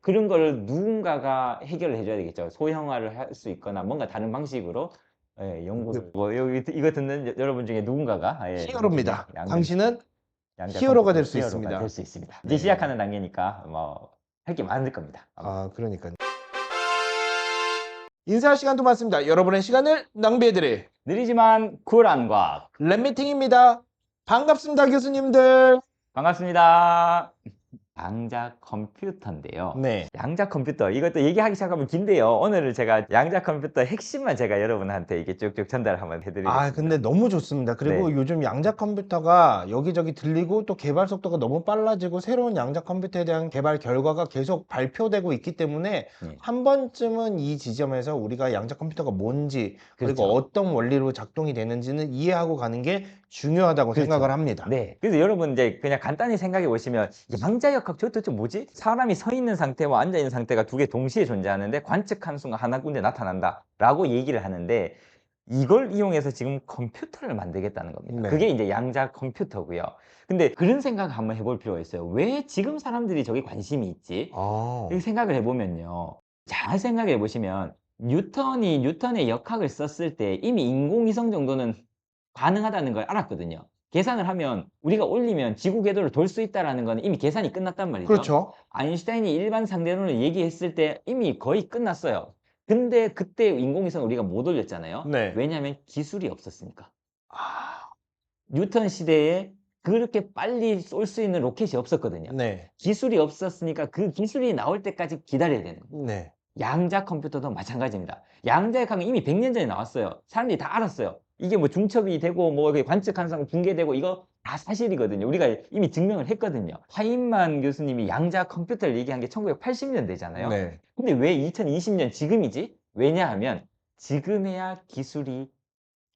그런 걸 누군가가 해결을 해줘야 되겠죠. 소형화를 할 수 있거나 뭔가 다른 방식으로 예, 연구를 뭐 여기 이거 듣는 여러분 중에 누군가가 예, 나중에 히어로입니다. 당신은 양자 히어로가 컴퓨터 될 수 히어로가 될 있습니다. 수 있습니다. 이제 네. 시작하는 단계니까 뭐 할 게 많을 겁니다. 아마. 아, 그러니까요. 인사할 시간도 많습니다. 여러분의 시간을 낭비해드릴 느리지만 쿨한 과학. 랩미팅입니다. 반갑습니다, 교수님들. 반갑습니다. 양자 컴퓨터인데요. 네. 양자 컴퓨터 이것도 얘기하기 시작하면 긴데요. 오늘은 제가 양자 컴퓨터 핵심만 제가 여러분한테 이게 쭉쭉 전달 한번 해드리겠습니다. 아, 근데 너무 좋습니다. 그리고 네. 요즘 양자 컴퓨터가 여기저기 들리고 또 개발 속도가 너무 빨라지고 새로운 양자 컴퓨터에 대한 개발 결과가 계속 발표되고 있기 때문에 네. 한 번쯤은 이 지점에서 우리가 양자 컴퓨터가 뭔지 그리고 그렇죠. 어떤 원리로 작동이 되는지는 이해하고 가는 게 중요하다고 그렇죠. 생각을 합니다. 네. 그래서 여러분 이제 그냥 간단히 생각해 보시면 양자역학 저 도대체 뭐지? 사람이 서 있는 상태와 앉아 있는 상태가 두 개 동시에 존재하는데 관측하는 순간 하나 군데 나타난다라고 얘기를 하는데 이걸 이용해서 지금 컴퓨터를 만들겠다는 겁니다. 네. 그게 이제 양자 컴퓨터고요. 근데 그런 생각 한번 해볼 필요가 있어요. 왜 지금 사람들이 저게 관심이 있지? 아, 이렇게 생각을 해보면요. 잘 생각해 보시면 뉴턴의 역학을 썼을 때 이미 인공위성 정도는 가능하다는 걸 알았거든요. 계산을 하면 우리가 올리면 지구 궤도를 돌 수 있다는 건 이미 계산이 끝났단 말이죠. 그렇죠. 아인슈타인이 일반 상대론을 얘기했을 때 이미 거의 끝났어요. 근데 그때 인공위성을 우리가 못 올렸잖아요. 네. 왜냐하면 기술이 없었으니까. 아, 뉴턴 시대에 그렇게 빨리 쏠 수 있는 로켓이 없었거든요. 네. 기술이 없었으니까 그 기술이 나올 때까지 기다려야 되는 거예요. 네. 양자 컴퓨터도 마찬가지입니다. 양자역학은 이미 100년 전에 나왔어요. 사람들이 다 알았어요. 이게 뭐 중첩이 되고 뭐 관측 항상 붕괴되고 이거 다 사실이거든요. 우리가 이미 증명을 했거든요. 하인만 교수님이 양자 컴퓨터를 얘기한 게 1980년대잖아요. 네. 근데 왜 2020년 지금이지? 왜냐하면 지금에야 기술이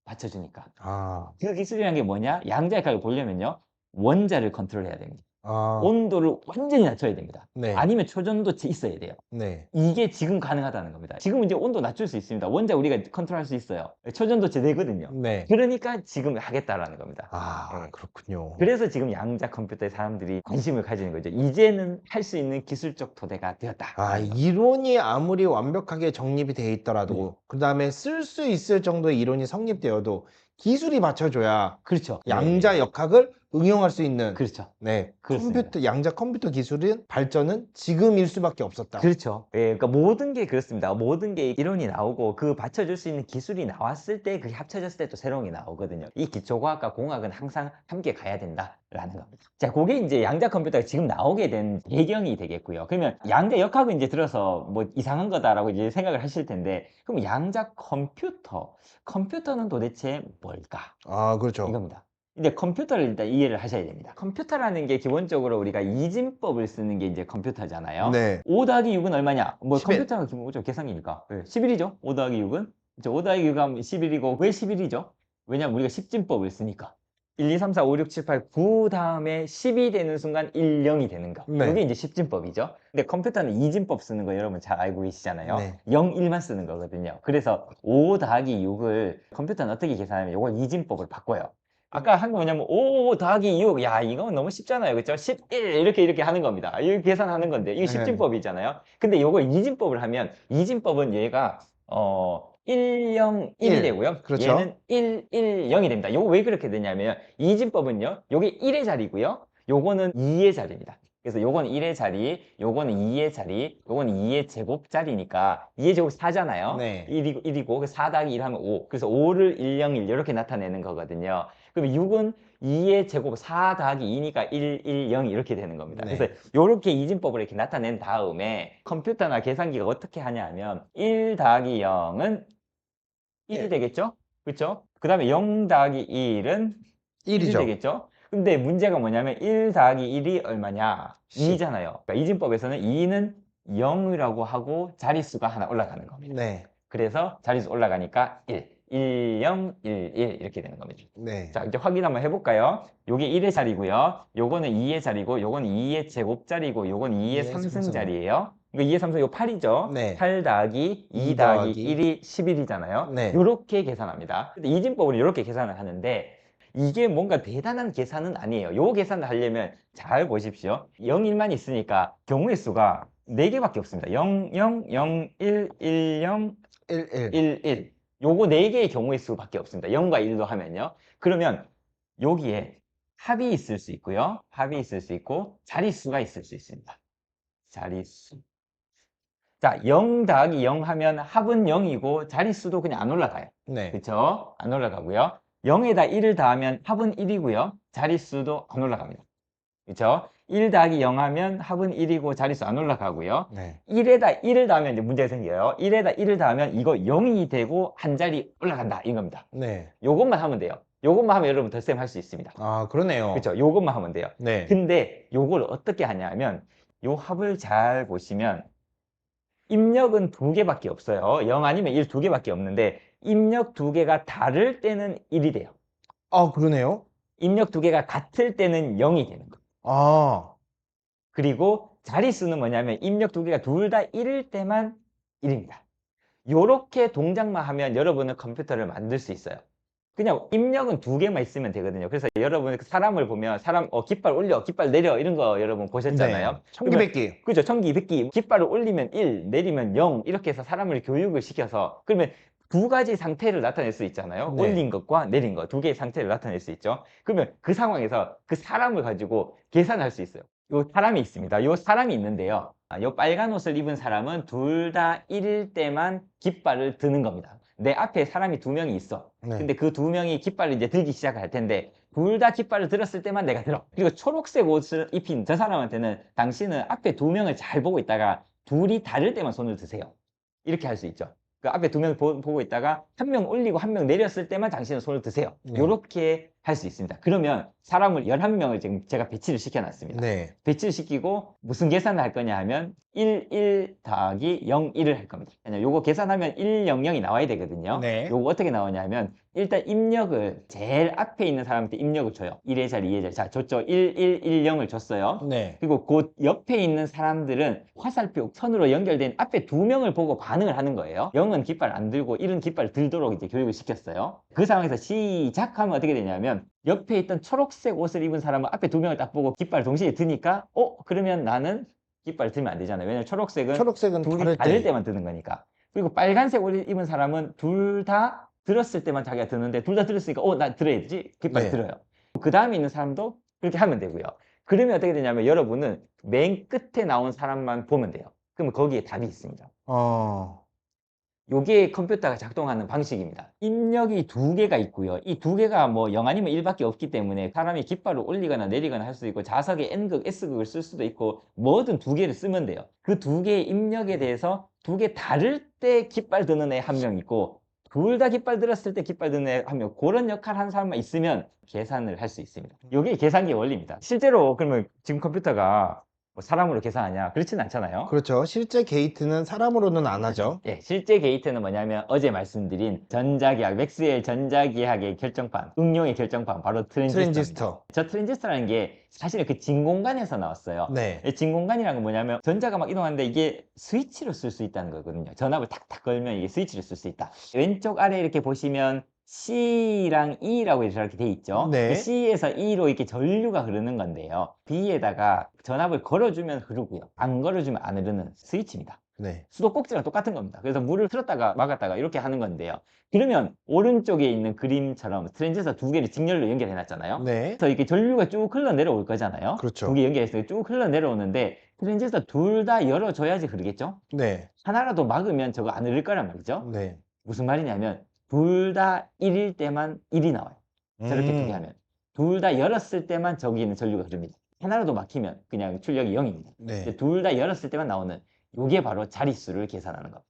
받쳐주니까. 아, 그 기술이라는 게 뭐냐? 양자역학을 보려면요. 원자를 컨트롤해야 됩니다. 아, 온도를 완전히 낮춰야 됩니다. 네. 아니면 초전도체 있어야 돼요. 네. 이게 지금 가능하다는 겁니다. 지금 이제 온도 낮출 수 있습니다. 원자 우리가 컨트롤할 수 있어요. 초전도체 되거든요. 네. 그러니까 지금 하겠다라는 겁니다. 아, 예. 그렇군요. 그래서 지금 양자 컴퓨터에 사람들이 관심을 가지는 거죠. 이제는 할 수 있는 기술적 토대가 되었다. 아, 이론이 아무리 완벽하게 정립이 돼 네. 있더라도 그다음에 쓸 수 있을 정도의 이론이 성립되어도 기술이 받쳐줘야 그렇죠. 양자 네. 역학을 응용할 수 있는 그렇죠. 네, 그렇습니다. 컴퓨터 양자 컴퓨터 기술은 발전은 지금일 수밖에 없었다. 그렇죠. 예, 그러니까 모든 게 그렇습니다. 모든 게 이론이 나오고 그 받쳐줄 수 있는 기술이 나왔을 때 그게 합쳐졌을 때 또 새로운 게 나오거든요. 이 기초과학과 공학은 항상 함께 가야 된다라는 겁니다. 자, 그게 이제 양자 컴퓨터가 지금 나오게 된 배경이 되겠고요. 그러면 양자 역학은 이제 들어서 뭐 이상한 거다라고 이제 생각을 하실 텐데 그럼 양자 컴퓨터는 도대체 뭘까? 아, 그렇죠. 이겁니다. 이제 컴퓨터를 일단 이해를 하셔야 됩니다. 컴퓨터라는 게 기본적으로 우리가 이진법을 쓰는 게 이제 컴퓨터잖아요. 네. 5 더하기 6은 얼마냐? 뭐 11. 컴퓨터가 기본적으로 계산기니까. 11이죠. 5 더하기 6은. 5 더하기 6 하면 11이고 왜 11이죠? 왜냐면 우리가 10진법을 쓰니까. 1, 2, 3, 4, 5, 6, 7, 8, 9 다음에 10이 되는 순간 1, 0이 되는 거. 네. 이게 이제 10진법이죠. 근데 컴퓨터는 이진법 쓰는 거 여러분 잘 알고 계시잖아요. 네. 0, 1만 쓰는 거거든요. 그래서 5 더하기 6을 컴퓨터는 어떻게 계산하면 이걸 이진법을 바꿔요. 아까 한 거 뭐냐면 5 더하기 6. 야, 이건 너무 쉽잖아요. 그렇죠? 11 이렇게 하는 겁니다. 이렇게 계산하는 건데 이게 네. 10진법이잖아요. 근데 이걸 이진법을 하면 이진법은 얘가 1, 0, 1이 일. 되고요. 그렇죠. 얘는 1, 1, 0이 됩니다. 요거 왜 그렇게 되냐면 이진법은요. 요게 1의 자리고요. 요거는 2의 자리입니다. 그래서 요건 1의 자리, 요거는 2의 자리, 요거는 2의 제곱 자리니까 2의 제곱 4잖아요. 네. 1이고 4 더하기 1 하면 5. 그래서 5를 1, 0, 1 이렇게 나타내는 거거든요. 그럼 6은 2의 제곱 4 더하기 2니까 1, 1, 0 이렇게 되는 겁니다. 네. 그래서 이렇게 이진법을 이렇게 나타낸 다음에 컴퓨터나 계산기가 어떻게 하냐 하면 1 더하기 0은 1이 일. 되겠죠? 그렇죠? 그 다음에 0 더하기 1은 1이 1이죠. 되겠죠? 근데 문제가 뭐냐면 1 더하기 1이 얼마냐? 10. 2잖아요. 그러니까 이진법에서는 2는 0이라고 하고 자릿수가 하나 올라가는 겁니다. 네. 그래서 자릿수 올라가니까 1, 1, 0, 1, 1 이렇게 되는 겁니다. 네. 자, 이제 확인 한번 해볼까요? 요게 1의 자리고요. 요거는 2의 자리고, 요거는 2의 제곱 자리고, 요거는 2의 3승 삼승. 자리예요. 이거 2의 3승, 요 8이죠? 네. 8 더하기 2 2 더하기 더하기 1이 11이잖아요. 네. 요렇게 계산합니다. 근데 이진법은 이렇게 계산을 하는데, 이게 뭔가 대단한 계산은 아니에요. 요 계산을 하려면 잘 보십시오. 0, 1만 있으니까 경우의 수가 4개밖에 없습니다. 0, 0, 0, 1, 1, 0, 1, 1. 1, 1. 요거 4개의 경우의 수밖에 없습니다. 0과 1로 하면요. 그러면 여기에 합이 있을 수 있고요. 합이 있을 수 있고 자릿수가 있을 수 있습니다. 자릿수. 자, 0 더하기 0 하면 합은 0이고 자릿수도 그냥 안 올라가요. 네. 그쵸? 안 올라가고요. 0에다 1을 더하면 합은 1이고요. 자릿수도 안 올라갑니다. 그쵸? 1 더하기 0 하면 합은 1이고 자릿수 안 올라가고요. 네. 1에다 1을 더하면 이제 문제가 생겨요. 1에다 1을 더하면 이거 0이 되고 한 자리 올라간다. 이겁니다. 네. 요것만 하면 돼요. 요것만 하면 여러분 덧셈 할 수 있습니다. 아, 그러네요. 그쵸? 요것만 하면 돼요. 네. 근데 요걸 어떻게 하냐면 요 합을 잘 보시면 입력은 2개밖에 없어요. 0 아니면 1 2개밖에 없는데 입력 2개가 다를 때는 1이 돼요. 아, 그러네요. 입력 2개가 같을 때는 0이 되는 거예요. 아, 그리고 자릿수는 뭐냐면 입력 2개가 둘 다 1일 때만 1입니다. 요렇게 동작만 하면 여러분은 컴퓨터를 만들 수 있어요. 그냥 입력은 2개만 있으면 되거든요. 그래서 여러분 사람을 보면 사람 깃발 올려, 깃발 내려 이런 거 여러분 보셨잖아요. 네. 천기백기. 그죠? 천기백기. 깃발을 올리면 1, 내리면 0 이렇게 해서 사람을 교육을 시켜서 그러면 2가지 상태를 나타낼 수 있잖아요. 네. 올린 것과 내린 것 2개의 상태를 나타낼 수 있죠. 그러면 그 상황에서 그 사람을 가지고 계산할 수 있어요. 요 사람이 있습니다. 요 사람이 있는데요. 요 빨간 옷을 입은 사람은 둘 다 1일 때만 깃발을 드는 겁니다. 내 앞에 사람이 2명이 있어. 네. 근데 그 2명이 깃발을 이제 들기 시작할 텐데 둘 다 깃발을 들었을 때만 내가 들어. 그리고 초록색 옷을 입힌 저 사람한테는 당신은 앞에 2명을 잘 보고 있다가 둘이 다를 때만 손을 드세요. 이렇게 할 수 있죠. 그 앞에 2명 보고 있다가 한 명 올리고 한 명 내렸을 때만 당신은 손을 드세요. 네. 요렇게 할 수 있습니다. 그러면 사람을 11명을 지금 제가 배치를 시켜놨습니다. 네. 배치를 시키고 무슨 계산을 할 거냐 하면 1, 1 더하기 0, 1을 할 겁니다. 왜냐면 요거 계산하면 1, 0, 0이 나와야 되거든요. 네. 요거 어떻게 나오냐 하면 일단 입력을 제일 앞에 있는 사람한테 입력을 줘요. 1의 자리, 2의 자리. 자, 줬죠. 1, 1, 1, 0을 줬어요. 네. 그리고 그 옆에 있는 사람들은 화살표 선으로 연결된 앞에 2명을 보고 반응을 하는 거예요. 0은 깃발 안 들고 1은 깃발 들도록 이제 교육을 시켰어요. 그 상황에서 시작하면 어떻게 되냐면 옆에 있던 초록색 옷을 입은 사람은 앞에 2명을 딱 보고 깃발 동시에 드니까 그러면 나는 깃발 들면 안 되잖아요. 왜냐면 초록색은 둘이 다를 때만 드는 거니까. 그리고 빨간색 옷을 입은 사람은 둘 다 들었을 때만 자기가 드는데 둘 다 들었으니까 나 들어야 되지. 깃발 네. 들어요. 그 다음에 있는 사람도 그렇게 하면 되고요. 그러면 어떻게 되냐면 여러분은 맨 끝에 나온 사람만 보면 돼요. 그러면 거기에 답이 있습니다. 요게 컴퓨터가 작동하는 방식입니다. 입력이 2개가 있고요. 이 2개가 뭐 0 아니면 1밖에 없기 때문에 사람이 깃발을 올리거나 내리거나 할 수 있고 자석에 N극, S극을 쓸 수도 있고 뭐든 2개를 쓰면 돼요. 그 2개의 입력에 대해서 2개 다를 때 깃발 드는 애 한 명 있고 둘 다 깃발 들었을 때 깃발 드는 애 한 명, 그런 역할 한 사람만 있으면 계산을 할 수 있습니다. 요게 계산기의 원리입니다. 실제로 그러면 지금 컴퓨터가 뭐 사람으로 계산하냐? 그렇진 않잖아요. 그렇죠. 실제 게이트는 사람으로는 안 하죠. 예, 실제 게이트는 뭐냐면 어제 말씀드린 전자기학, 맥스웰 전자기학의 결정판, 응용의 결정판, 바로 트랜지스터입니다. 트랜지스터. 저 트랜지스터라는 게 사실은 그 진공관에서 나왔어요. 네. 이 진공관이라는 건 뭐냐면 전자가 막 이동하는데 이게 스위치로 쓸 수 있다는 거거든요. 전압을 탁탁 걸면 이게 스위치로 쓸 수 있다. 왼쪽 아래 이렇게 보시면 C랑 E라고 이렇게 돼 있죠. 네. C에서 E로 이렇게 전류가 흐르는 건데요. B에다가 전압을 걸어주면 흐르고요. 안 걸어주면 안 흐르는 스위치입니다. 네. 수도꼭지랑 똑같은 겁니다. 그래서 물을 틀었다가 막았다가 이렇게 하는 건데요. 그러면 오른쪽에 있는 그림처럼 트랜지스터 2개를 직렬로 연결해 놨잖아요. 네. 그래서 이렇게 전류가 쭉 흘러내려올 거잖아요. 그렇죠. 2개 연결해서 쭉 흘러내려오는데 트랜지스터 둘 다 열어줘야지 흐르겠죠. 네. 하나라도 막으면 저거 안 흐를 거란 말이죠. 네. 무슨 말이냐면 둘 다 1일 때만 1이 나와요. 저렇게 2개 하면. 둘 다 열었을 때만 저기는 전류가 흐릅니다. 하나라도 막히면 그냥 출력이 0입니다. 네. 둘 다 열었을 때만 나오는 요게 바로 자릿수를 계산하는 겁니다.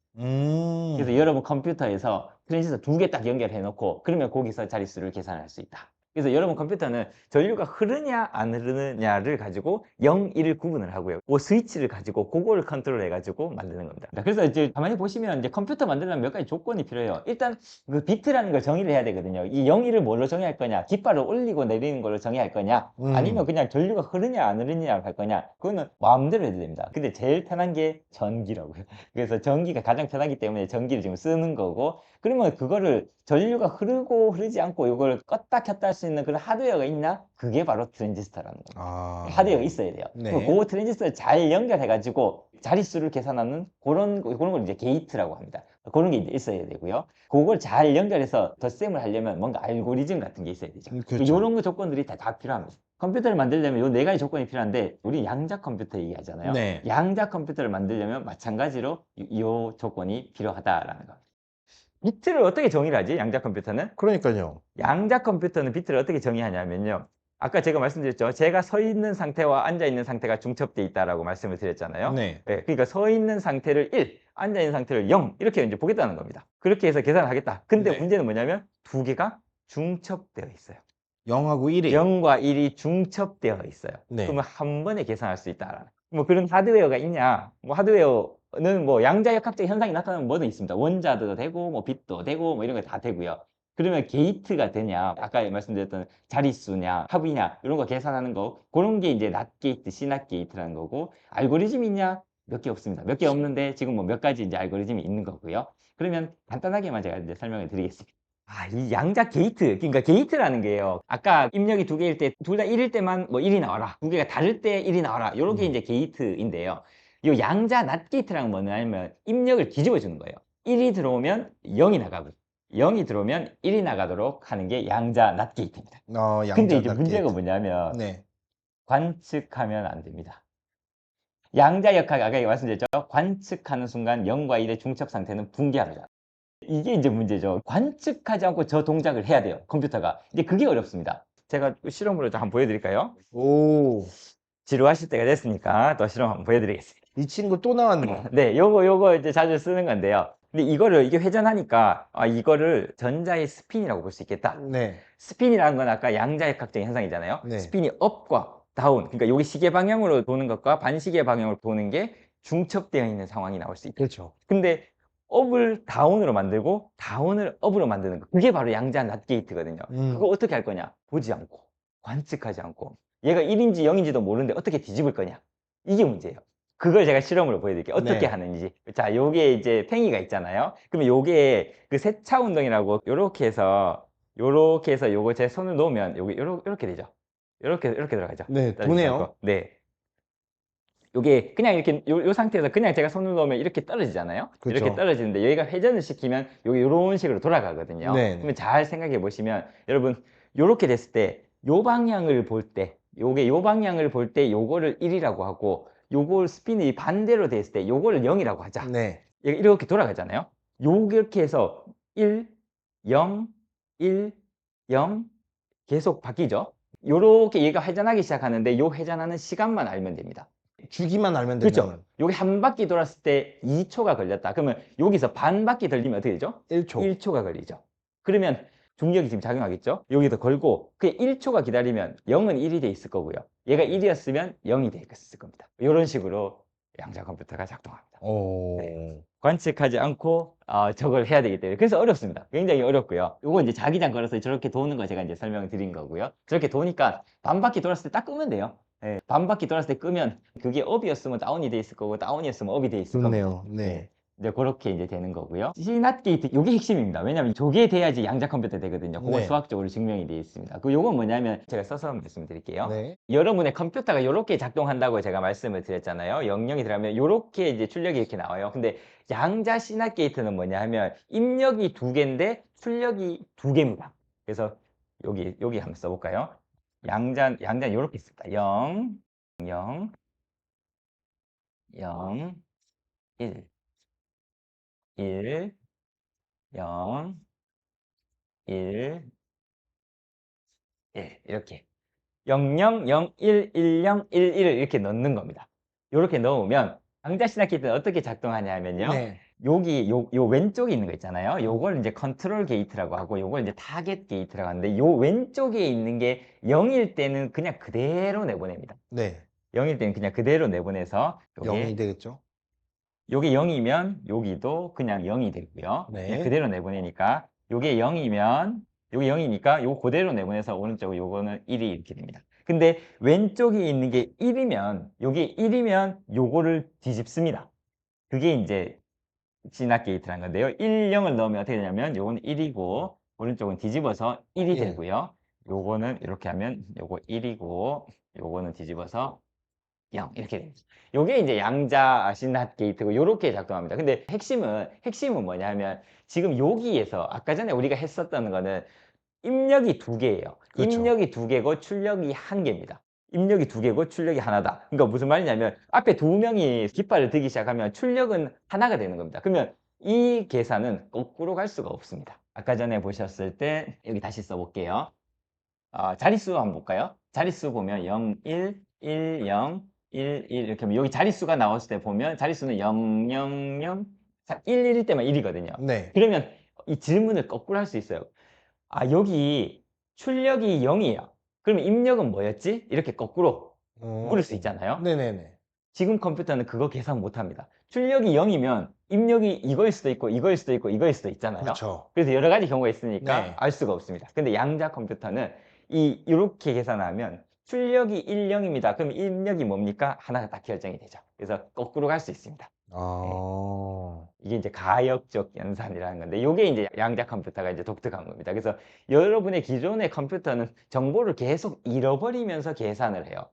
그래서 여러분 컴퓨터에서 트랜지스터 2개 딱 연결해 놓고 그러면 거기서 자릿수를 계산할 수 있다. 그래서 여러분 컴퓨터는 전류가 흐르냐 안 흐르느냐를 가지고 0, 1을 구분을 하고요. 그 스위치를 가지고 그거를 컨트롤 해가지고 만드는 겁니다. 그래서 이제 가만히 보시면 이제 컴퓨터 만들려면 몇 가지 조건이 필요해요. 일단 그 비트라는 걸 정의를 해야 되거든요. 이 0, 1을 뭘로 정의할 거냐? 깃발을 올리고 내리는 걸로 정의할 거냐? 아니면 그냥 전류가 흐르냐 안 흐르냐 할 거냐? 그거는 마음대로 해도 됩니다. 근데 제일 편한 게 전기라고요. 그래서 전기가 가장 편하기 때문에 전기를 지금 쓰는 거고 그러면 그거를 전류가 흐르고 흐르지 않고 이걸 껐다 켰다 할 수 있는 그런 하드웨어가 있나? 그게 바로 트랜지스터라는 겁니다. 아. 하드웨어가 있어야 돼요. 네. 그 트랜지스터를 잘 연결해가지고 자릿수를 계산하는 그런 걸 이제 게이트라고 합니다. 그런 게 이제 있어야 되고요. 그걸 잘 연결해서 덧셈을 하려면 뭔가 알고리즘 같은 게 있어야 되죠. 그렇죠. 이런 거 조건들이 다 필요합니다. 컴퓨터를 만들려면 요 네 가지 조건이 필요한데 우리 양자 컴퓨터 얘기하잖아요. 네. 양자 컴퓨터를 만들려면 마찬가지로 이 조건이 필요하다라는 거. 비트를 어떻게 정의를 하지? 양자 컴퓨터는? 그러니까요. 양자 컴퓨터는 비트를 어떻게 정의하냐면요. 아까 제가 말씀드렸죠. 제가 서 있는 상태와 앉아 있는 상태가 중첩돼 있다라고 말씀을 드렸잖아요. 네. 예, 그러니까 서 있는 상태를 1, 앉아 있는 상태를 0 이렇게 이제 보겠다는 겁니다. 그렇게 해서 계산을 하겠다. 근데 네. 문제는 뭐냐면 두 개가 중첩되어 있어요. 0하고 1이. 0과 1이 중첩되어 있어요. 네. 그러면 한 번에 계산할 수 있다라는. 뭐 그런 하드웨어가 있냐? 뭐 하드웨어는 뭐 양자역학적 현상이 나타나면 뭐든 있습니다. 원자도 되고 뭐 빛도 되고 뭐 이런 거 다 되고요. 그러면 게이트가 되냐? 아까 말씀드렸던 자릿수냐, 합이냐 이런 거 계산하는 거 그런 게 이제 낫 게이트, C낫 게이트라는 거고 알고리즘이 있냐? 몇 개 없습니다. 몇 개 없는데 지금 뭐 몇 가지 이제 알고리즘이 있는 거고요. 그러면 간단하게만 제가 이제 설명을 드리겠습니다. 이 양자 게이트, 그러니까 게이트라는 게요. 아까 입력이 두 개일 때, 둘 다 1일 때만 뭐 1이 나와라. 두 개가 다를 때 1이 나와라. 요런 게 이제 게이트인데요. 요 양자 낫 게이트랑 뭐냐면 입력을 뒤집어 주는 거예요. 1이 들어오면 0이 나가고, 0이 들어오면 1이 나가도록 하는 게 양자 낫 게이트입니다. 근데 양자 이제 낫 문제가 게이트. 뭐냐면 네. 관측하면 안 됩니다. 양자 역학 아까 말씀드렸죠. 관측하는 순간 0과 1의 중첩 상태는 붕괴합니다. 이게 이제 문제죠. 관측하지 않고 저 동작을 해야 돼요. 컴퓨터가. 이제 그게 어렵습니다. 제가 실험으로 한번 보여드릴까요? 오. 지루하실 때가 됐으니까 또 실험 한번 보여드리겠습니다. 이 친구 또 나왔네. 네, 요거 이제 자주 쓰는 건데요. 근데 이게 회전하니까 이거를 전자의 스핀이라고 볼 수 있겠다. 네. 스핀이라는 건 아까 양자역학적인 현상이잖아요. 네. 스핀이 업과 다운, 그러니까 여기 시계 방향으로 도는 것과 반시계 방향으로 도는 게 중첩되어 있는 상황이 나올 수 있다. 그렇죠. 근데 업을 다운으로 만들고 다운을 업으로 만드는 거 그게 바로 양자 낫 게이트거든요. 그거 어떻게 할 거냐? 보지 않고 관측하지 않고 얘가 1인지 0인지도 모르는데 어떻게 뒤집을 거냐? 이게 문제예요. 그걸 제가 실험으로 보여드릴게요. 어떻게 네. 하는지. 자, 요게 이제 팽이가 있잖아요. 그러면 요게 그 세차 운동이라고 요렇게 해서 요거 제 손을 놓으면 요게 요렇게 되죠. 요렇게 들어가죠. 네, 떨어지지 도네요. 않고. 네. 요게 그냥 이렇게 요 상태에서 그냥 제가 손을 놓으면 이렇게 떨어지잖아요. 이렇게 그쵸. 떨어지는데 여기가 회전을 시키면 요게 요런 식으로 돌아가거든요. 네네. 그러면 잘 생각해 보시면 여러분 요렇게 됐을 때 요 방향을 볼 때 요 방향을 볼 때 요거를 1이라고 하고 요걸 스핀이 반대로 됐을 때 요거를 0이라고 하자. 네. 얘가 이렇게 돌아가잖아요. 요렇게 해서 1, 0, 1, 0 계속 바뀌죠. 요렇게 얘가 회전하기 시작하는데 요 회전하는 시간만 알면 됩니다. 주기만 알면 그렇죠. 되면 요게 한 바퀴 돌았을 때 2초가 걸렸다. 그러면 여기서 반 바퀴 돌리면 어떻게 되죠? 1초. 1초가 걸리죠. 그러면 중력이 지금 작용하겠죠? 여기서 걸고 그 1초가 기다리면 0은 1이 돼 있을 거고요. 얘가 1이었으면 0이 돼 있을 겁니다. 요런 식으로 양자 컴퓨터가 작동합니다. 오. 네. 관측하지 않고 저걸 해야 되기 때문에 그래서 어렵습니다. 굉장히 어렵고요. 요거 이제 자기장 걸어서 저렇게 도는 거 제가 이제 설명을 드린 거고요. 저렇게 도니까 반 바퀴 돌았을 때 딱 끄면 돼요. 예, 반 바퀴 돌았을 때 끄면 그게 업이었으면 다운이 돼 있을 거고 다운이었으면 업이 돼 있을 겁니다. 좋네요. 네. 이제 그렇게 이제 되는 거고요. C낫 게이트 요게 핵심입니다. 왜냐하면 저게 돼야지 양자 컴퓨터 되거든요. 그건 네. 수학적으로 증명이 되어 있습니다. 요건 뭐냐면 제가 써서 말씀드릴게요. 네. 여러분의 컴퓨터가 요렇게 작동한다고 제가 말씀을 드렸잖아요. 00이 들어가면 요렇게 이제 출력이 이렇게 나와요. 근데 양자 C낫 게이트는 뭐냐 하면 입력이 2개인데 출력이 2개입니다. 그래서 여기 한번 써볼까요? 양자는 요렇게 있습니다. 0, 0, 0, 1, 1, 0, 1, 1 이렇게 00, 01, 10, 11을 이렇게 넣는 겁니다. 요렇게 넣으면 양자 C낫 게이트는 어떻게 작동하냐면요. 네. 여기 요 왼쪽에 있는 거 있잖아요. 요걸 이제 컨트롤 게이트라고 하고 요걸 이제 타겟 게이트라고 하는데 요 왼쪽에 있는 게 0일 때는 그냥 그대로 내보냅니다. 네. 0일 때는 그냥 그대로 내보내서 0이 되겠죠? 요게 0이면 여기도 그냥 0이 되고요. 그냥 네. 그대로 내보내니까 요게 0이면 요게 0이니까 요 그대로 내보내서 오른쪽 요거는 1이 이렇게 됩니다. 근데 왼쪽에 있는 게 1이면 요게 1이면 요거를 뒤집습니다. 그게 이제 C낫 게이트라는 건데요. 1, 0을 넣으면 어떻게 되냐면 요건 1이고 오른쪽은 뒤집어서 1이 일. 되고요. 요거는 이렇게 하면 요거 1이고 요거는 뒤집어서 0 이렇게 됩니다. 요게 이제 양자 신낫 게이트고 요렇게 작동합니다. 근데 핵심은 뭐냐 하면 지금 여기에서 아까 전에 우리가 했었던 거는 입력이 두 개예요. 그렇죠. 입력이 두 개고 출력이 한 개입니다. 입력이 두 개고 출력이 하나다. 그러니까 무슨 말이냐면 앞에 두 명이 깃발을 들기 시작하면 출력은 하나가 되는 겁니다. 그러면 이 계산은 거꾸로 갈 수가 없습니다. 아까 전에 보셨을 때 여기 다시 써볼게요. 자릿수 한번 볼까요? 자릿수 보면 0, 1, 1, 0, 1, 1 이렇게 하면 여기 자릿수가 나왔을 때 보면 자릿수는 0, 0, 0, 1, 1일 때만 1이거든요. 네. 그러면 이 질문을 거꾸로 할 수 있어요. 여기 출력이 0이에요. 그러면 입력은 뭐였지? 이렇게 거꾸로 어. 물을 수 있잖아요. 네네네. 지금 컴퓨터는 그거 계산 못 합니다. 출력이 0이면 입력이 이거일 수도 있고 이거일 수도 있고 이거일 수도 있잖아요. 그렇죠. 그래서 여러 가지 경우가 있으니까 네. 알 수가 없습니다. 근데 양자 컴퓨터는 이렇게 계산하면 출력이 1, 0입니다. 그럼 입력이 뭡니까? 하나가 딱 결정이 되죠. 그래서 거꾸로 갈 수 있습니다. 네. 아. 이게 이제 가역적 연산이라는 건데 요게 이제 양자 컴퓨터가 이제 독특한 겁니다. 그래서 여러분의 기존의 컴퓨터는 정보를 계속 잃어버리면서 계산을 해요.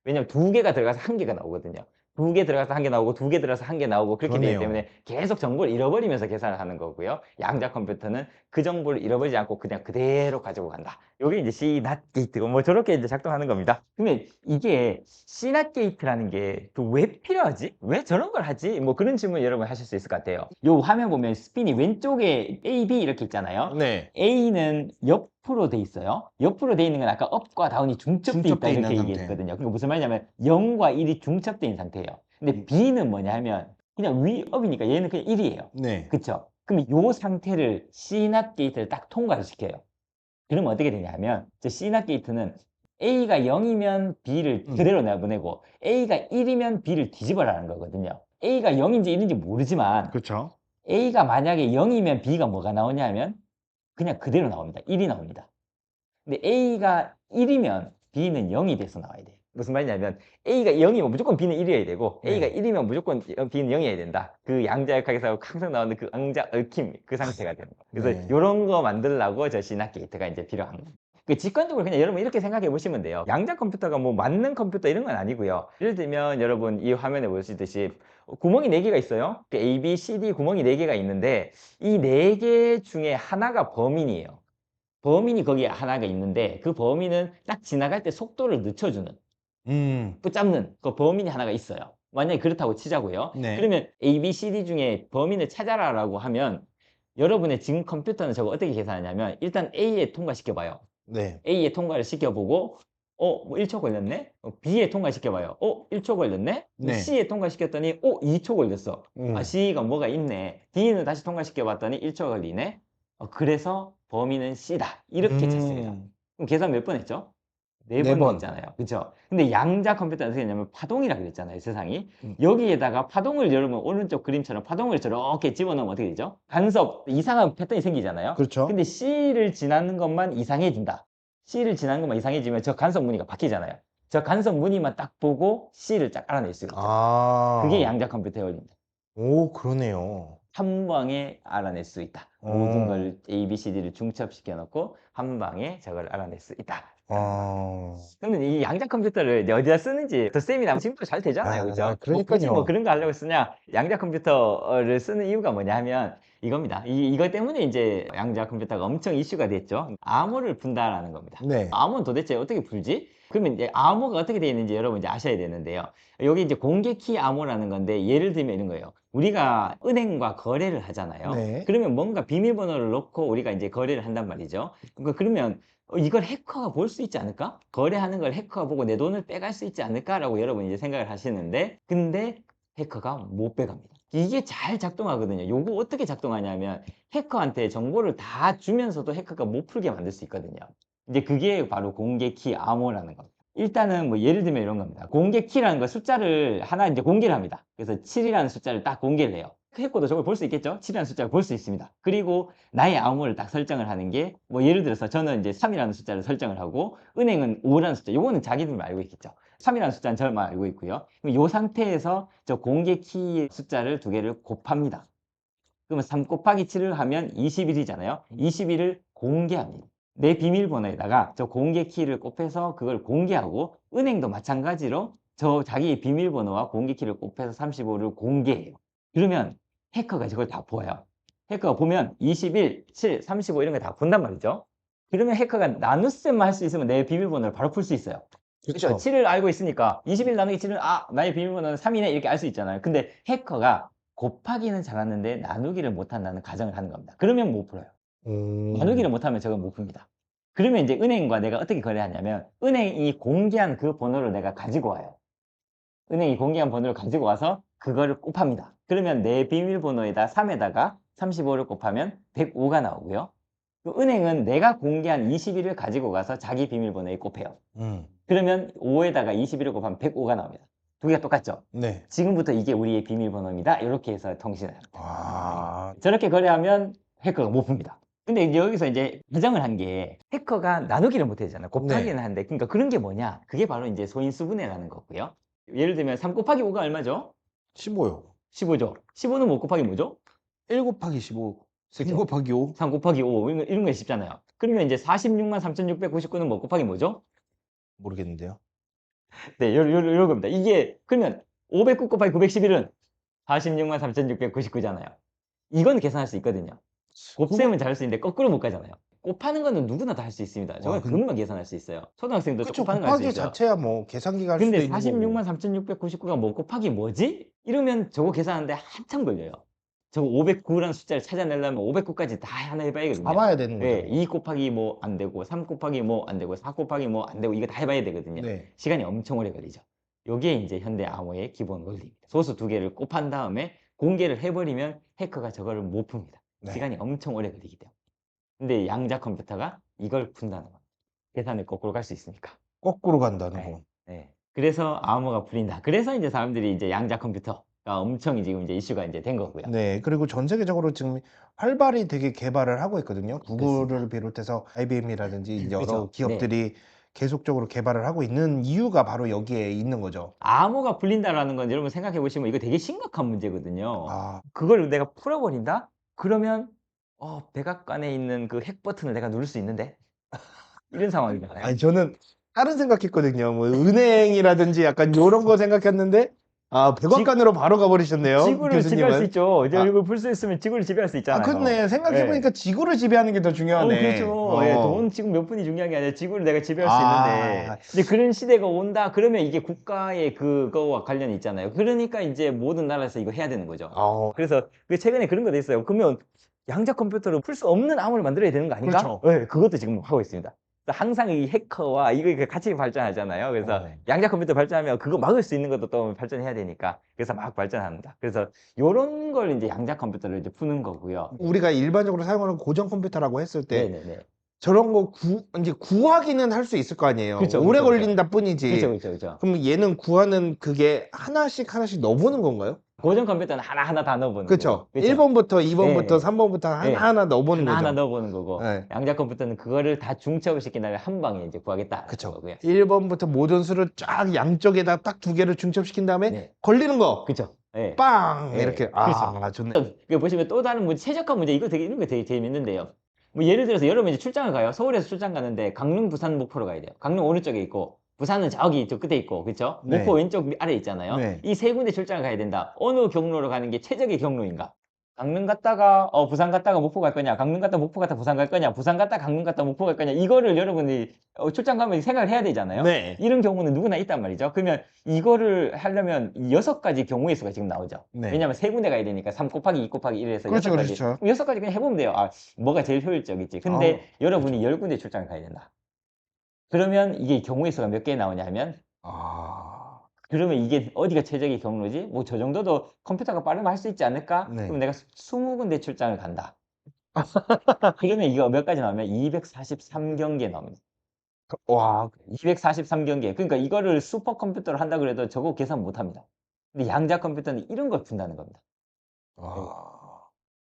왜냐면 두 개가 들어가서 한 개가 나오거든요. 두 개 들어가서 한 개 나오고 두 개 들어가서 한 개 나오고 그렇게 되기 그러네요. 때문에 계속 정보를 잃어버리면서 계산을 하는 거고요. 양자 컴퓨터는 그 정보를 잃어버리지 않고 그냥 그대로 가지고 간다. 요게 이제 CNOT 게이트고 뭐 저렇게 이제 작동하는 겁니다. 그러면 이게 CNOT 게이트라는 게 또 왜 필요하지? 왜 저런 걸 하지? 뭐 그런 질문 여러분 하실 수 있을 것 같아요. 요 화면 보면 스핀이 왼쪽에 A, B 이렇게 있잖아요. 네. A는 옆으로 돼 있어요. 옆으로 돼 있는 건 아까 up과 down이 중첩돼 있다 중첩돼 있는 이렇게 상태. 얘기했거든요. 그러니까 무슨 말이냐면 0과 1이 중첩돼 있는 상태예요. 근데 B는 뭐냐 하면 그냥 위 up이니까 얘는 그냥 1이에요. 네. 그쵸? 그럼 요 상태를 CNOT 게이트를 딱 통과를 시켜요. 그러면 어떻게 되냐 하면 저 CNOT 게이트는 A가 0이면 B를 그대로 내보내고 A가 1이면 B를 뒤집어라는 거거든요. A가 0인지 1인지 모르지만 그렇죠. A가 만약에 0이면 B가 뭐가 나오냐 하면 그냥 그대로 나옵니다. 1이 나옵니다. 근데 A가 1이면 B는 0이 돼서 나와야 돼요. 무슨 말이냐면 A가 0이면 무조건 B는 1이어야 되고 A가 네. 1이면 무조건 B는 0이어야 된다. 그 양자역학에서 항상 나오는 그 양자 얽힘 그 상태가 되는 거예요. 그래서 네. 요런 거 만들려고 저 CNOT 게이트가 이제 필요한 거예요. 그 직관적으로 그냥 여러분 이렇게 생각해 보시면 돼요. 양자 컴퓨터가 뭐 맞는 컴퓨터 이런 건 아니고요. 예를 들면 여러분 이 화면에 보시듯이 구멍이 4개가 있어요. 그 A, B, C, D 구멍이 4개가 있는데 이 4개 중에 하나가 범인이에요. 범인이 거기에 하나가 있는데 그 범인은 딱 지나갈 때 속도를 늦춰주는 붙잡는 그 범인이 하나가 있어요. 만약에 그렇다고 치자고요. 네. 그러면 A, B, C, D 중에 범인을 찾아라라고 하면 여러분의 지금 컴퓨터는 저거 어떻게 계산하냐면 일단 A에 통과시켜 봐요. 네. A에 통과를 시켜보고 뭐 1초 걸렸네? B에 통과시켜봐요. 1초 걸렸네? 네. C에 통과시켰더니 2초 걸렸어. C가 뭐가 있네. D는 다시 통과시켜봤더니 1초 걸리네. 그래서 범인은 C다. 이렇게 쳤습니다. 그럼 계산 몇 번 했죠? 4번 네 번. 했잖아요. 그쵸? 근데 양자 컴퓨터는 어떻게 했냐면 파동이라 그랬잖아요, 세상이. 음. 여기에다가 파동을 여러분 오른쪽 그림처럼 파동을 저렇게 집어넣으면 어떻게 되죠? 간섭, 이상한 패턴이 생기잖아요. 그렇죠. 근데 C를 지나는 것만 이상해진다. C를 지나는 것만 이상해지면 저 간섭 무늬가 바뀌잖아요. 저 간섭 무늬만 딱 보고 C를 쫙 알아낼 수 있죠. 그게 양자 컴퓨터의 원리입니다. 오, 그러네요. 한 방에 알아낼 수 있다. 모든 어. 걸 A, B, C, D를 중첩시켜 놓고 한 방에 저걸 알아낼 수 있다. 근데 이 양자 컴퓨터를 이제 어디다 쓰는지 더 쌤이나 지금도 잘 되잖아요. 그죠? 뭐 굳이 뭐 그러니까요. 그런 거 하려고 쓰냐? 양자 컴퓨터를 쓰는 이유가 뭐냐 하면 이겁니다. 이것 때문에 이제 양자 컴퓨터가 엄청 이슈가 됐죠. 암호를 푼다라는 겁니다. 네. 암호는 도대체 어떻게 풀지? 그러면 이제 암호가 어떻게 되어 있는지 여러분 이제 아셔야 되는데요. 여기 이제 공개키 암호라는 건데 예를 들면 이런 거예요. 우리가 은행과 거래를 하잖아요. 네. 그러면 뭔가 비밀번호를 넣고 우리가 이제 거래를 한단 말이죠. 그러면 이걸 해커가 볼 수 있지 않을까? 거래하는 걸 해커가 보고 내 돈을 빼갈 수 있지 않을까라고 여러분이 이제 생각을 하시는데 근데 해커가 못 빼갑니다. 이게 잘 작동하거든요. 요거 어떻게 작동하냐면 해커한테 정보를 다 주면서도 해커가 못 풀게 만들 수 있거든요. 이제 그게 바로 공개키 암호라는 겁니다. 일단은 뭐 예를 들면 이런 겁니다. 공개키라는 거 숫자를 하나 이제 공개를 합니다. 그래서 7이라는 숫자를 딱 공개를 해요. 해커도 저걸 볼 수 있겠죠? 7이라는 숫자를 볼 수 있습니다. 그리고 나의 암호를 딱 설정을 하는 게 뭐 예를 들어서 저는 이제 3이라는 숫자를 설정을 하고 은행은 5라는 숫자, 요거는 자기들만 알고 있겠죠. 3이라는 숫자는 저만 알고 있고요. 이 상태에서 저 공개 키 숫자를 두 개를 곱합니다. 그러면 3 곱하기 7을 하면 21이잖아요. 21을 공개합니다. 내 비밀번호에다가 저 공개 키를 곱해서 그걸 공개하고 은행도 마찬가지로 저 자기 비밀번호와 공개 키를 곱해서 35를 공개해요. 그러면 해커가 저걸 다 보아요. 해커가 보면 21, 7, 35 이런 거 다 본단 말이죠. 그러면 해커가 나눗셈만 할 수 있으면 내 비밀번호를 바로 풀 수 있어요. 그렇죠. 그쵸. 7을 알고 있으니까 21 나누기 7은 나의 비밀번호는 3이네 이렇게 알 수 있잖아요. 근데 해커가 곱하기는 잘하는데 나누기를 못한다는 가정을 하는 겁니다. 그러면 못 풀어요. 나누기를 못하면 저건 못 풉니다. 그러면 이제 은행과 내가 어떻게 거래하냐면 은행이 공개한 그 번호를 내가 가지고 와요. 은행이 공개한 번호를 가지고 와서 그거를 곱합니다. 그러면 내 비밀번호에다 3에다가 35를 곱하면 105가 나오고요. 그 은행은 내가 공개한 21을 가지고 가서 자기 비밀번호에 곱해요. 그러면 5에다가 21을 곱하면 105가 나옵니다. 두 개가 똑같죠? 네. 지금부터 이게 우리의 비밀번호입니다. 이렇게 해서 통신을 합니다. 아, 저렇게 거래하면 해커가 못 풉니다. 근데 이제 여기서 이제 가정을 한 게 해커가 나누기를 못 하잖아요. 곱하기는 네. 하는데 그러니까 그런 게 뭐냐? 그게 바로 이제 소인수분해라는 거고요. 예를 들면 3 곱하기 5가 얼마죠? 15요. 15죠. 15는 뭐 곱하기 뭐죠? 1 곱하기 15. 3 그쵸. 곱하기 5. 3 곱하기 5 이런 거 쉽잖아요. 그러면 이제 46만 3,699는 뭐 곱하기 뭐죠? 모르겠는데요. 네, 요런 겁니다. 이게 그러면 509 곱하기 911은 46만 3,699잖아요. 이건 계산할 수 있거든요. 곱셈은 잘할 수 있는데 거꾸로 못 가잖아요. 곱하는 거는 누구나 다 할 수 있습니다. 저건 금방 계산할 수 있어요. 초등학생도 그쵸. 곱하는 거 할 수 곱하기 있어요. 자체야 뭐 계산기가 할 수도 근데 있는 거고. 46만 3,699가 뭐 곱하기 뭐지? 이러면 저거 계산하는데 한참 걸려요. 저거 509라는 숫자를 찾아내려면 509까지 다 하나 해봐야거든요. 다 봐야 되는 거죠. 예, 2 곱하기 뭐 안 되고 3 곱하기 뭐 안 되고 4 곱하기 뭐 안 되고 이거 다 해봐야 되거든요. 네. 시간이 엄청 오래 걸리죠. 요게 이제 현대 암호의 기본 원리입니다. 소수 두 개를 곱한 다음에 공개를 해버리면 해커가 저거를 못 풉니다. 네. 시간이 엄청 오래 걸리기 때문에. 근데 양자 컴퓨터가 이걸 푼다는 겁니다. 계산을 거꾸로 갈 수 있으니까. 거꾸로 간다는 네. 거. 네. 그래서 암호가 풀린다. 그래서 이제 사람들이 이제 양자 컴퓨터가 엄청 지금 이제 이슈가 이제 된 거고요. 네. 그리고 전 세계적으로 지금 활발히 되게 개발을 하고 있거든요. 구글을 그렇습니다. 비롯해서 IBM이라든지 이제 여러 그죠. 기업들이 계속적으로 개발을 하고 있는 이유가 바로 여기에 있는 거죠. 암호가 풀린다라는 건 여러분 생각해 보시면 이거 되게 심각한 문제거든요. 아, 그걸 내가 풀어버린다? 그러면 백악관에 있는 그 핵 버튼을 내가 누를 수 있는데? 이런 상황이잖아요. 아니 저는 다른 생각했거든요. 뭐 은행이라든지 약간 요런 거 생각했는데 백악관으로 바로 가 버리셨네요, 지구를 지배할 수 교수님은. 있죠. 이제 아. 이걸 풀 수 있으면 지구를 지배할 수 있잖아요. 그렇네. 생각해 예. 보니까 지구를 지배하는 게 더 중요하네. 그렇죠. 예, 돈 지금 몇 푼이 중요한 게 아니라 지구를 내가 지배할 수 아. 있는데 이제 그런 시대가 온다 그러면 이게 국가의 그거와 관련이 있잖아요. 그러니까 이제 모든 나라에서 이거 해야 되는 거죠. 어. 그래서 그 최근에 그런 것도 있어요. 그러면 양자 컴퓨터로 풀 수 없는 암호를 만들어야 되는 거 아닌가? 그렇죠. 예, 그것도 지금 하고 있습니다. 그래서 항상 이 해커와 이거 같이 발전하잖아요. 그래서 양자 컴퓨터 발전하면 그거 막을 수 있는 것도 또 발전해야 되니까 그래서 막 발전합니다. 그래서 요런 걸 이제 양자 컴퓨터를 이제 푸는 거고요. 우리가 일반적으로 사용하는 고전 컴퓨터라고 했을 때 네네네. 저런 거 이제 구하기는 할 수 있을 거 아니에요. 그쵸, 오래 그쵸, 그쵸. 걸린다 뿐이지. 그렇죠, 그렇죠, 그렇죠. 그럼 얘는 구하는 그게 하나씩 넣어보는 건가요? 고전 컴퓨터는 하나하나 다 넣어보는 그쵸. 거고. 그쵸? 1번부터 2번부터 네. 3번부터 네. 하나하나 넣어보는 하나하나 거죠. 넣어보는 거고 네. 양자 컴퓨터는 그거를 다 중첩을 시킨 다음에 한 방에 이제 구하겠다. 그쵸. 거고요. 1번부터 모든 수를 쫙 양쪽에다 딱 두 개를 중첩시킨 다음에 네. 걸리는 거. 그렇죠. 예. 빵! 네. 이렇게. 그렇죠. 좋네. 그 보시면 또 다른 문제, 최적화 문제 이런 거 되게 재밌는데요. 뭐 예를 들어서 여러분 이제 출장을 가요. 서울에서 출장 가는데 강릉, 부산, 목포로 가야 돼요. 강릉 어느 쪽에 있고 부산은 저기 저 끝에 있고 그렇죠? 네. 목포 왼쪽 아래 있잖아요. 네. 이 세 군데 출장을 가야 된다. 어느 경로로 가는 게 최적의 경로인가? 강릉 갔다가 부산 갔다가 목포 갈 거냐? 강릉 갔다 목포 갔다 부산 갈 거냐? 부산 갔다 강릉 갔다 목포 갈 거냐? 이거를 여러분이 출장 가면 생각을 해야 되잖아요. 네. 이런 경우는 누구나 있단 말이죠. 그러면 이거를 하려면 6가지 경우의 수가 지금 나오죠. 네. 왜냐면 세 군데 가야 되니까 3 곱하기 2 곱하기 1 해서 그렇죠, 6가지. 그렇죠. 6가지 그냥 해보면 돼요. 뭐가 제일 효율적이지. 근데 여러분이 10군데 출장을 가야 된다. 그러면 이게 경우의 수가 몇 개 나오냐면 그러면 이게 어디가 최적의 경로지? 뭐 저 정도도 컴퓨터가 빠르면 할 수 있지 않을까? 네. 그럼 내가 20군데 출장을 간다. 그러면 이거 몇 가지 나오면 243경기에 나옵니다. 와. 243경기. 그러니까 이거를 슈퍼컴퓨터로 한다 그래도 저거 계산 못 합니다. 근데 양자 컴퓨터는 이런 걸 푼다는 겁니다. 아.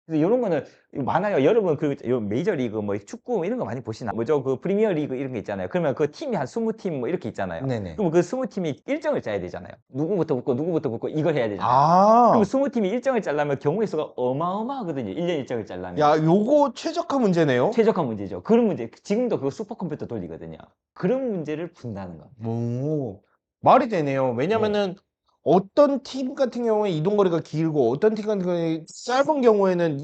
그래서 요런 거는 많아요. 여러분 요 메이저리그 뭐 축구 이런 거 많이 보시나? 뭐죠? 그 프리미어리그 이런 게 있잖아요. 그러면 그 팀이 한 20팀 뭐 이렇게 있잖아요. 네네. 그럼 그 20팀이 일정을 짜야 되잖아요. 누구부터 붙고 누구부터 붙고 이걸 해야 되잖아요. 그럼 아. 20팀이 일정을 짜려면 경우의 수가 어마어마하거든요. 1년 일정을 짜려면. 야, 요거 최적화 문제네요. 최적화 문제죠. 그런 문제. 지금도 그거 슈퍼컴퓨터 돌리거든요. 그런 문제를 푼다는 겁니다. 오. 말이 되네요. 네. 왜냐면은 어떤 팀 같은 경우에 이동 거리가 길고 어떤 팀 같은 경우에 짧은 경우에는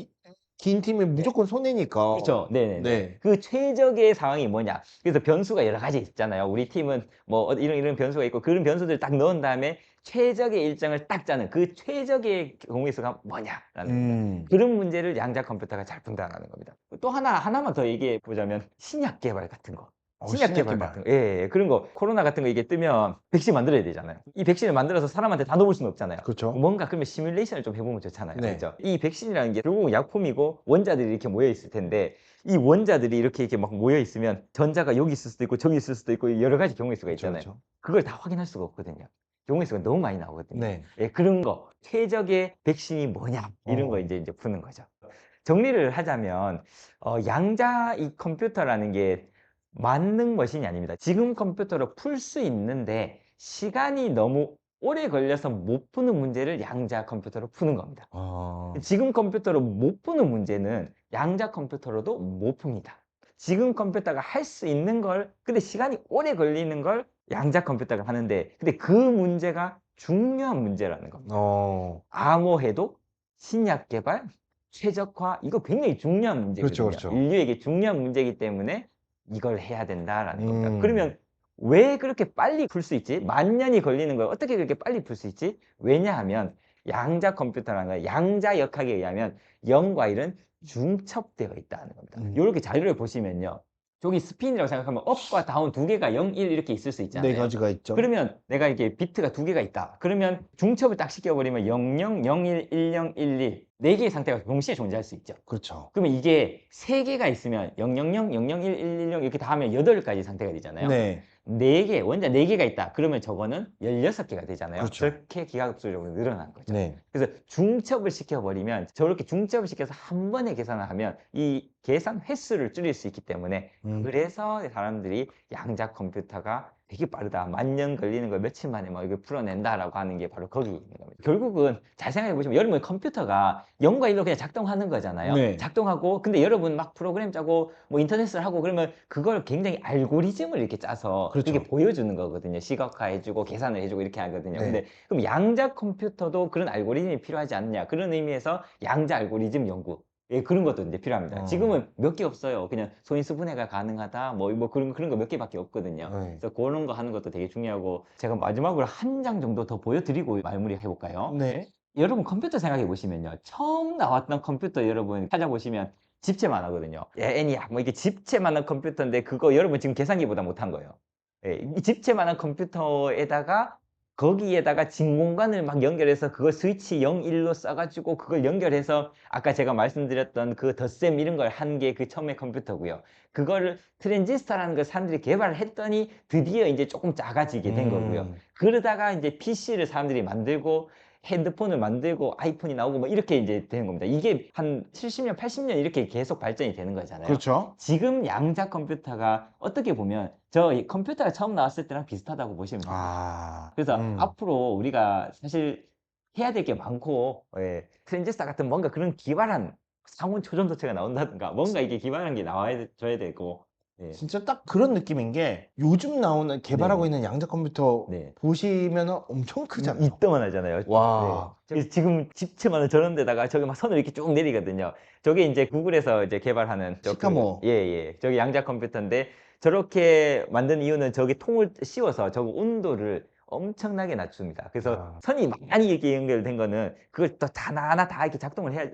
긴 팀이 네. 무조건 손해니까. 그렇죠. 네네네. 네. 그 최적의 상황이 뭐냐. 그래서 변수가 여러 가지 있잖아요. 우리 팀은 뭐 이런 변수가 있고 그런 변수들을 딱 넣은 다음에 최적의 일정을 딱 짜는 그 최적의 경우의 수가 뭐냐라는 겁니다. 음. 그런 문제를 양자 컴퓨터가 잘 푼다라는 겁니다. 또 하나만 더 얘기해 보자면 신약 개발 같은 거. 신약 신약 개발 개발. 같은 거. 예, 예. 그런 거 코로나 같은 거 이게 뜨면 백신 만들어야 되잖아요. 이 백신을 만들어서 사람한테 다 놓을 수는 없잖아요. 그렇죠. 뭔가 그러면 시뮬레이션을 좀 해보면 좋잖아요. 네. 그렇죠? 이 백신이라는 게 결국은 약품이고 원자들이 이렇게 모여 있을 텐데 이 원자들이 이렇게 막 모여 있으면 전자가 여기 있을 수도 있고 저기 있을 수도 있고 여러 가지 경우의 수가 그렇죠, 있잖아요. 그렇죠. 그걸 다 확인할 수가 없거든요. 경우의 수가 너무 많이 나오거든요. 네. 예, 그런 거 최적의 백신이 뭐냐 이런 거 어. 이제 푸는 거죠. 정리를 하자면 양자 이 컴퓨터라는 게 만능 머신이 아닙니다. 지금 컴퓨터로 풀 수 있는데 시간이 너무 오래 걸려서 못 푸는 문제를 양자 컴퓨터로 푸는 겁니다. 아. 지금 컴퓨터로 못 푸는 문제는 양자 컴퓨터로도 못 풉니다. 지금 컴퓨터가 할 수 있는 걸 근데 시간이 오래 걸리는 걸 양자 컴퓨터가 하는데 근데 그 문제가 중요한 문제라는 겁니다. 어. 암호해독, 신약 개발, 최적화 이거 굉장히 중요한 그렇죠, 문제거든요. 그렇죠. 인류에게 중요한 문제이기 때문에 이걸 해야 된다라는 겁니다. 음. 그러면 왜 그렇게 빨리 풀 수 있지? 만 년이 걸리는 걸 어떻게 그렇게 빨리 풀 수 있지? 왜냐하면 양자 컴퓨터라는 건 양자 역학에 의하면 0과 1은 중첩되어 있다는 겁니다. 음. 요렇게 자료를 보시면요. 저기 스핀이라고 생각하면 업과 다운 두 개가 0, 1 이렇게 있을 수 네 있잖아요. 가지가 있죠. 그러면 내가 이렇게 비트가 두 개가 있다. 그러면 중첩을 딱 시켜버리면 00, 01, 10, 11 네 개의 상태가 동시에 존재할 수 있죠. 그렇죠. 그러면 이게 세 개가 있으면 000, 001, 110 이렇게 다 하면 8가지 상태가 되잖아요. 네. 네 개, 원자 네 개가 있다. 그러면 저거는 16개가 되잖아요. 그렇죠. 그렇게 기하급수적으로 늘어난 거죠. 네. 그래서 중첩을 시켜버리면 저렇게 중첩을 시켜서 한 번에 계산을 하면 이 계산 횟수를 줄일 수 있기 때문에 음. 그래서 사람들이 양자 컴퓨터가 되게 빠르다. 만 년 걸리는 걸 며칠 만에 막 이걸 풀어낸다라고 하는 게 바로 거기 있는 겁니다. 결국은 잘 생각해 보시면 여러분 컴퓨터가 0과 1로 그냥 작동하는 거잖아요. 네. 작동하고 근데 여러분 막 프로그램 짜고 뭐 인터넷을 하고 그러면 그걸 굉장히 알고리즘을 이렇게 짜서 그렇죠. 이렇게 보여주는 거거든요. 시각화해주고 계산을 해주고 이렇게 하거든요. 네. 근데 그럼 양자 컴퓨터도 그런 알고리즘이 필요하지 않느냐? 그런 의미에서 양자 알고리즘 연구. 예, 그런 것도 이제 필요합니다. 어. 지금은 몇 개 없어요. 그냥 소인수 분해가 가능하다. 뭐 그런 거 몇 개밖에 없거든요. 네. 그래서 그런 거 하는 것도 되게 중요하고 제가 마지막으로 한 장 정도 더 보여드리고 마무리 해볼까요? 네. 여러분 컴퓨터 생각해 보시면요. 처음 나왔던 컴퓨터 여러분 찾아보시면 집체만 하거든요. 애니악 뭐 이게 집체만 한 컴퓨터인데 그거 여러분 지금 계산기보다 못한 거예요. 예, 이 집체만 한 컴퓨터에다가 거기에다가 진공관을 막 연결해서 그걸 스위치 0, 1로 써가지고 그걸 연결해서 아까 제가 말씀드렸던 그 덧셈 이런 걸 한 게 그 처음에 컴퓨터고요. 그거를 트랜지스터라는 걸 사람들이 개발을 했더니 드디어 이제 조금 작아지게 된 거고요. 그러다가 이제 PC를 사람들이 만들고 핸드폰을 만들고 아이폰이 나오고 뭐 이렇게 이제 되는 겁니다. 이게 한 70년, 80년 이렇게 계속 발전이 되는 거잖아요. 그렇죠. 지금 양자 컴퓨터가 어떻게 보면 저 컴퓨터가 처음 나왔을 때랑 비슷하다고 보시면 됩니다. 아. 그래서 앞으로 우리가 사실 해야 될 게 많고 예, 트랜지스터 같은 뭔가 그런 기발한 상온 초전도체가 나온다든가 뭔가 이게 기발한 게 나와야 줘야 되고 예. 진짜 딱 그런 느낌인 게 요즘 나오는 개발하고 네네. 있는 양자 컴퓨터 네. 보시면은 엄청 크잖아요. 이따만하잖아요. 와. 네. 그래서 지금 집체만은 저런 데다가 저기 막 선을 이렇게 쭉 내리거든요. 저게 이제 구글에서 이제 개발하는 시카모. 예. 저기 양자 컴퓨터인데 저렇게 만든 이유는 저기 통을 씌워서 저거 온도를 엄청나게 낮춥니다. 그래서 아. 선이 많이 이렇게 연결된 거는 그걸 또 하나하나 다 이렇게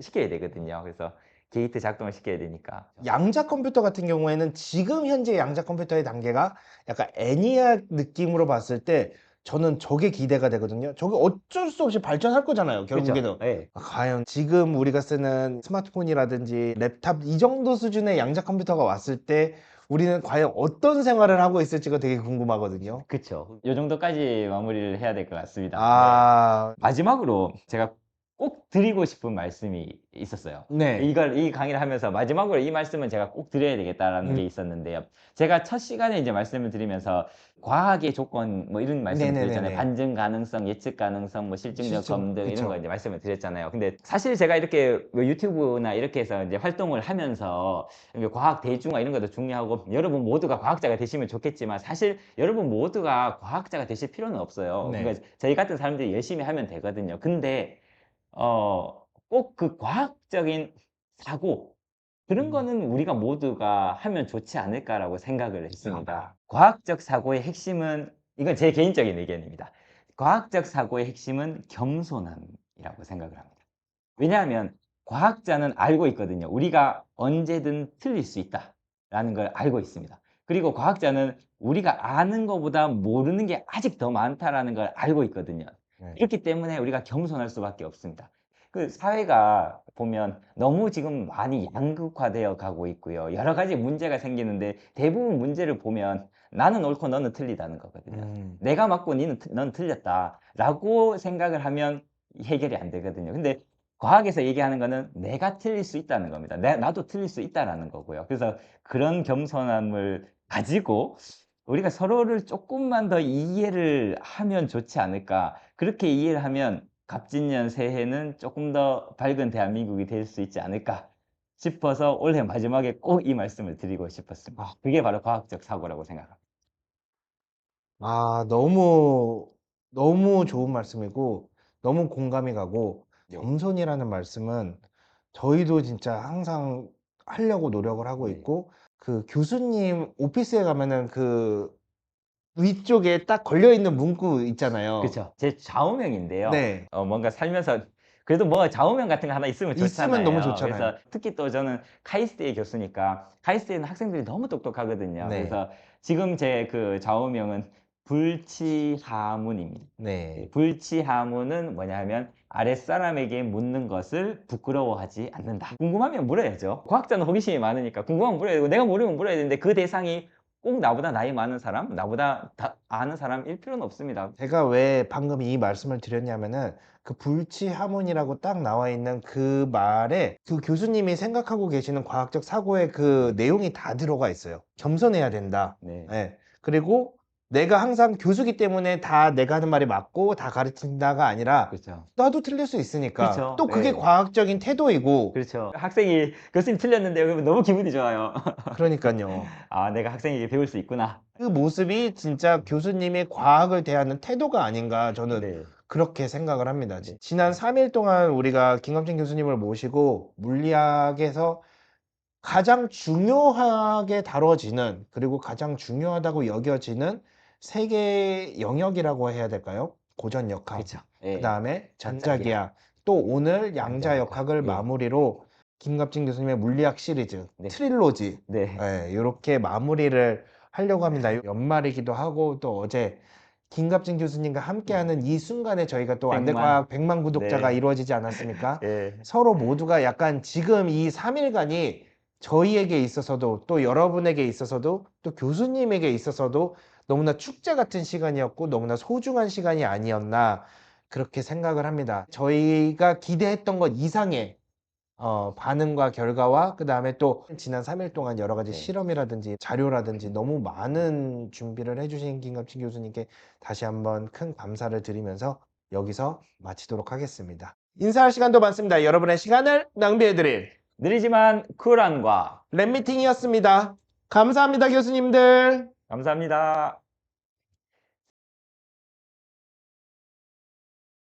시켜야 되거든요. 그래서 게이트 작동을 시켜야 되니까. 양자 컴퓨터 같은 경우에는 지금 현재 양자 컴퓨터의 단계가 약간 애니악 느낌으로 봤을 때 저는 저게 기대가 되거든요. 저게 어쩔 수 없이 발전할 거잖아요, 결국에는. 그렇죠. 예. 과연 지금 우리가 쓰는 스마트폰이라든지 랩탑 이 정도 수준의 양자 컴퓨터가 왔을 때 우리는 과연 어떤 생활을 하고 있을지가 되게 궁금하거든요. 그쵸. 요 정도까지 마무리를 해야 될 것 같습니다. 네. 아. 마지막으로 제가 꼭 드리고 싶은 말씀이 있었어요. 네. 이 강의를 하면서 마지막으로 이 말씀은 제가 꼭 드려야 되겠다라는 게 있었는데요. 제가 첫 시간에 이제 말씀을 드리면서 과학의 조건 뭐 이런 말씀을 드렸잖아요. 네네네네. 반증 가능성, 예측 가능성, 뭐 실증적 실증 검증 이런 거 그쵸. 이제 말씀을 드렸잖아요. 근데 사실 제가 이렇게 뭐 유튜브나 이렇게 해서 이제 활동을 하면서 이게 과학 대중화 이런 것도 중요하고 여러분 모두가 과학자가 되시면 좋겠지만 사실 여러분 모두가 과학자가 되실 필요는 없어요. 네. 그러니까 저희 같은 사람들이 열심히 하면 되거든요. 근데 꼭 그 과학적인 사고 그런 음. 거는 우리가 모두가 하면 좋지 않을까라고 생각을 했습니다. 아. 과학적 사고의 핵심은 이건 제 개인적인 의견입니다. 과학적 사고의 핵심은 겸손함이라고 생각을 합니다. 왜냐하면 과학자는 알고 있거든요. 우리가 언제든 틀릴 수 있다라는 걸 알고 있습니다. 그리고 과학자는 우리가 아는 것보다 모르는 게 아직 더 많다라는 걸 알고 있거든요. 네. 그렇기 때문에 우리가 겸손할 수밖에 없습니다. 그 사회가 보면 너무 지금 많이 양극화되어 가고 있고요. 여러 가지 문제가 생기는데 대부분 문제를 보면 나는 옳고 너는 틀리다는 거거든요. 음. 내가 맞고 넌 틀렸다라고 생각을 하면 해결이 안 되거든요. 근데 과학에서 얘기하는 거는 내가 틀릴 수 있다는 겁니다. 나도 틀릴 수 있다라는 거고요. 그래서 그런 겸손함을 가지고 우리가 서로를 쪼끔만 더 이해를 하면 좋지 않을까. 그렇게 이해를 하면 갑진년 새해는 쪼끔 더 밝은 대한민국이 될 수 있지 않을까 싶어서 올해 마지막에 꼭 이 말씀을 드리고 싶었습니다. 그게 바로 과학적 사고라고 생각합니다. 아 너무, 너무 좋은 말씀이고 너무 공감이 가고 네. 겸손이라는 말씀은 저희도 진짜 항상 하려고 노력을 하고 네. 있고 그 교수님 오피스에 가면은 그 위쪽에 딱 걸려 있는 문구 있잖아요. 그쵸. 제 좌우명인데요. 네. 뭔가 살면서 그래도 뭐 좌우명 같은 거 하나 있으면 있으면 너무 좋잖아요. 좋잖아요. 그래서 특히 또 저는 카이스트의 교수니까 카이스트에는 학생들이 너무 똑똑하거든요. 네. 그래서 지금 제 그 좌우명은 불치하문입니다. 네. 불치하문은 뭐냐면 아랫사람에게 묻는 것을 부끄러워하지 않는다. 궁금하면 물어야죠. 과학자는 호기심이 많으니까 궁금하면 물어야 되고 내가 모르면 물어야 되는데 그 대상이 꼭 나보다 나이 많은 사람, 나보다 아는 사람일 필요는 없습니다. 제가 왜 방금 이 말씀을 드렸냐면은 그 불치하문이라고 딱 나와 있는 그 말에 그 교수님이 생각하고 계시는 과학적 사고의 그 네. 내용이 다 들어가 있어요. 겸손해야 된다. 네. 예. 그리고 내가 항상 교수기 때문에 다 내가 하는 말이 맞고 다 가르친다가 아니라 그렇죠. 나도 틀릴 수 있으니까 그렇죠. 또 그게 예. 과학적인 태도이고 그렇죠. 학생이 "교수님 틀렸는데요." 그러면 너무 기분이 좋아요. 그러니깐요. '아 내가 학생에게 배울 수 있구나.' 그 모습이 진짜 교수님의 과학을 대하는 태도가 아닌가 저는 네. 그렇게 생각을 합니다. 네. 지난 3일 동안 우리가 김감진 교수님을 모시고 물리학에서 가장 중요하게 다뤄지는 그리고 가장 중요하다고 여겨지는 세 개의 영역이라고 해야 될까요? 고전역학, 그쵸. 예. 그다음에 전자기학, 전자기학, 또 오늘 양자역학. 양자역학을 예. 마무리로 김갑진 교수님의 물리학 시리즈 네. 트릴로지 네. 예 요렇게 마무리를 하려고 합니다. 연말이기도 하고 또 어제 김갑진 교수님과 함께하는 이 순간에 저희가 또 100만. 안될과학 100만 구독자가 네. 이루어지지 않았습니까? 예. 서로 모두가 약간 지금 이 3 일간이 저희에게 있어서도 또 여러분에게 있어서도 또 교수님에게 있어서도 너무나 축제 같은 시간이었고 너무나 소중한 시간이 아니었나 그렇게 생각을 합니다. 저희가 기대했던 것 이상의 반응과 결과와 그다음에 또 지난 3일 동안 여러 가지 네. 실험이라든지 자료라든지 너무 많은 준비를 해 주신 김갑진 교수님께 다시 한번 큰 감사를 드리면서 여기서 마치도록 하겠습니다. 인사할 시간도 많습니다. 여러분의 시간을 낭비해 드릴 느리지만 쿨한 과학. 랩미팅이었습니다. 감사합니다, 교수님들. 감사합니다.